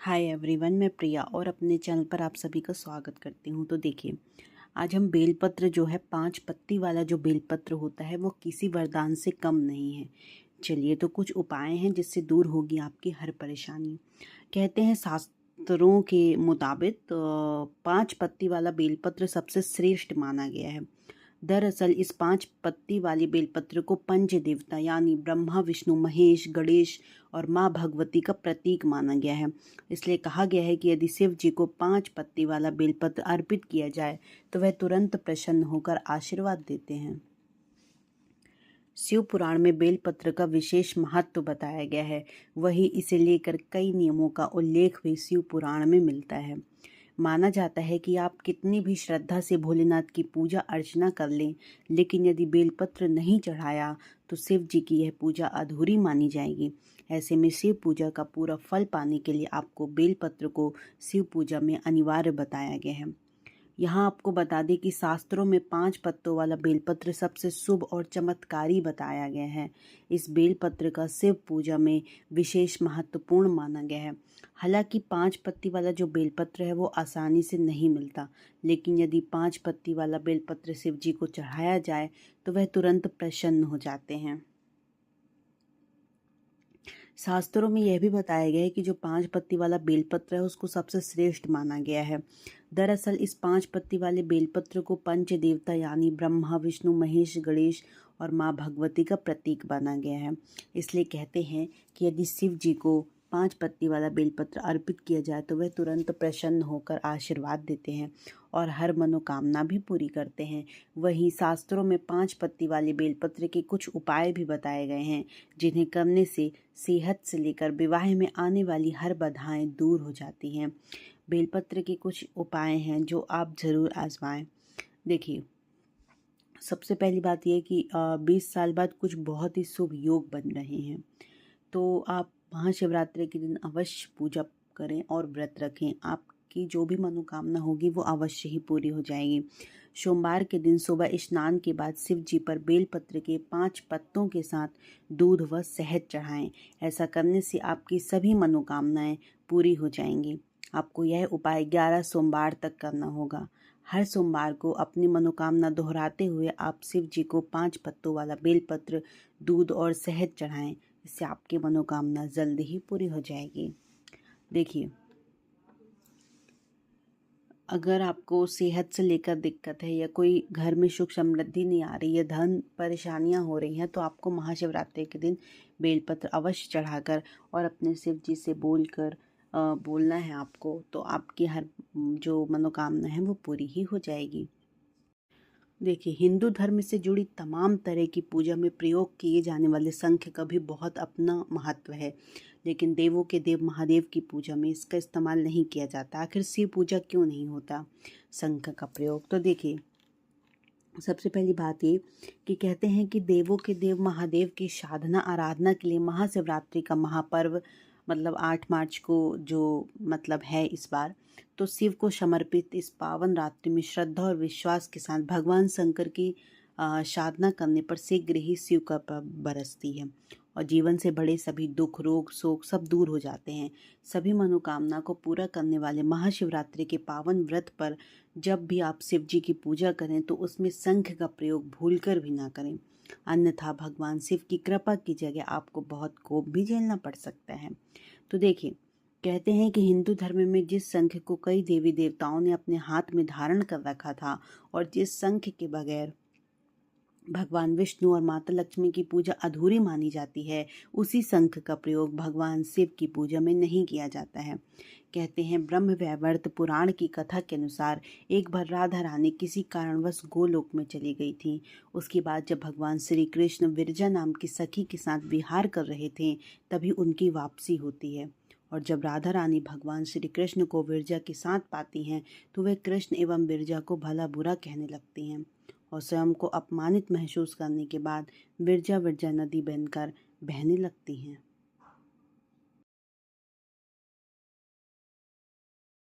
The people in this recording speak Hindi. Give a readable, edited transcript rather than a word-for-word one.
हाय एवरीवन, मैं प्रिया और अपने चैनल पर आप सभी का स्वागत करती हूँ। तो देखिए, आज हम बेलपत्र जो है 5 पत्ती वाला जो बेलपत्र होता है वो किसी वरदान से कम नहीं है। चलिए, तो कुछ उपाय हैं जिससे दूर होगी आपकी हर परेशानी। कहते हैं शास्त्रों के मुताबिक 5 पत्ती वाला बेलपत्र सबसे श्रेष्ठ माना गया है। दरअसल इस 5 पत्ती वाली बेलपत्र को पंच देवता यानी ब्रह्मा, विष्णु, महेश, गणेश और माँ भगवती का प्रतीक माना गया है। इसलिए कहा गया है कि यदि शिव जी को 5 पत्ती वाला बेलपत्र अर्पित किया जाए तो वह तुरंत प्रसन्न होकर आशीर्वाद देते हैं। शिव पुराण में बेलपत्र का विशेष महत्व बताया गया है। वहीं इसे लेकर कई नियमों का उल्लेख भी शिव पुराण में मिलता है। माना जाता है कि आप कितनी भी श्रद्धा से भोलेनाथ की पूजा अर्चना कर लें, लेकिन यदि बेलपत्र नहीं चढ़ाया तो शिव जी की यह पूजा अधूरी मानी जाएगी। ऐसे में शिव पूजा का पूरा फल पाने के लिए आपको बेलपत्र को शिव पूजा में अनिवार्य बताया गया है। यहाँ आपको बता दें कि शास्त्रों में 5 पत्तों वाला बेलपत्र सबसे शुभ और चमत्कारी बताया गया है। इस बेलपत्र का शिव पूजा में विशेष महत्वपूर्ण माना गया है। हालांकि 5 पत्ती वाला जो बेलपत्र है वो आसानी से नहीं मिलता, लेकिन यदि 5 पत्ती वाला बेलपत्र शिव जी को चढ़ाया जाए तो वह तुरंत प्रसन्न हो जाते हैं। शास्त्रों में यह भी बताया गया है कि जो 5 पत्ती वाला बेलपत्र है उसको सबसे श्रेष्ठ माना गया है। दरअसल इस 5 पत्ती वाले बेलपत्र को पंच देवता यानी ब्रह्मा, विष्णु, महेश, गणेश और माँ भगवती का प्रतीक माना गया है। इसलिए कहते हैं कि यदि शिव जी को 5 पत्ती वाला बेलपत्र अर्पित किया जाए तो वह तुरंत प्रसन्न होकर आशीर्वाद देते हैं और हर मनोकामना भी पूरी करते हैं। वहीं शास्त्रों में 5 पत्ती वाले बेलपत्र के कुछ उपाय भी बताए गए हैं, जिन्हें करने से सेहत से लेकर विवाह में आने वाली हर बाधाएं दूर हो जाती हैं। बेलपत्र के कुछ उपाय हैं जो आप ज़रूर आजमाएं। देखिए, सबसे पहली बात यह कि 20 साल बाद कुछ बहुत ही शुभ योग बन रहे हैं, तो आप महाशिवरात्रि के दिन अवश्य पूजा करें और व्रत रखें। आपकी जो भी मनोकामना होगी वो अवश्य ही पूरी हो जाएगी। सोमवार के दिन सुबह स्नान के बाद शिव जी पर बेलपत्र के 5 पत्तों के साथ दूध व शहद चढ़ाएं। ऐसा करने से आपकी सभी मनोकामनाएं पूरी हो जाएंगी। आपको यह उपाय 11 सोमवार तक करना होगा। हर सोमवार को अपनी मनोकामना दोहराते हुए आप शिव जी को 5 पत्तों वाला बेलपत्र, दूध और शहद चढ़ाएं। इससे आपकी मनोकामना जल्द ही पूरी हो जाएगी। देखिए, अगर आपको सेहत से लेकर दिक्कत है या कोई घर में सुख समृद्धि नहीं आ रही है, धन परेशानियां हो रही हैं, तो आपको महाशिवरात्रि के दिन बेलपत्र अवश्य चढ़ाकर और अपने शिव जी से बोलना है आपको, तो आपकी हर जो मनोकामना है वो पूरी ही हो जाएगी। देखिए, हिंदू धर्म से जुड़ी तमाम तरह की पूजा में प्रयोग किए जाने वाले शंख का भी बहुत अपना महत्व है, लेकिन देवों के देव महादेव की पूजा में इसका इस्तेमाल नहीं किया जाता। आखिर शिव पूजा क्यों नहीं होता शंख का प्रयोग? तो देखिए, सबसे पहली बात ये कि कहते हैं कि देवों के देव महादेव की साधना आराधना के लिए महाशिवरात्रि का महापर्व मतलब 8 मार्च को जो है इस बार, तो शिव को समर्पित इस पावन रात्रि में श्रद्धा और विश्वास के साथ भगवान शंकर की साधना करने पर शीघ्र ही शिव का बरसती है और जीवन से बड़े सभी दुख, रोग, शोक सब दूर हो जाते हैं। सभी मनोकामना को पूरा करने वाले महाशिवरात्रि के पावन व्रत पर जब भी आप शिव जी की पूजा करें तो उसमें शंख का प्रयोग भूलकर भी ना करें, अन्यथा भगवान शिव की कृपा की जगह आपको बहुत कोप भी झेलना पड़ सकता है। तो देखिए, कहते हैं कि हिंदू धर्म में जिस शंख को कई देवी देवताओं ने अपने हाथ में धारण कर रखा था और जिस शंख के बगैर भगवान विष्णु और माता लक्ष्मी की पूजा अधूरी मानी जाती है, उसी शंख का प्रयोग भगवान शिव की पूजा में नहीं किया जाता है। कहते हैं ब्रह्म वैवर्त पुराण की कथा के अनुसार एक बार राधा रानी किसी कारणवश गोलोक में चली गई थी। उसके बाद जब भगवान श्री कृष्ण विरजा नाम की सखी के साथ विहार कर रहे थे तभी उनकी वापसी होती है, और जब राधा रानी भगवान श्री कृष्ण को विरजा के साथ पाती हैं तो वे कृष्ण एवं विरजा को भला बुरा कहने लगती हैं और स्वयं को अपमानित महसूस करने के बाद विरजा नदी बनकर बहने लगती हैं।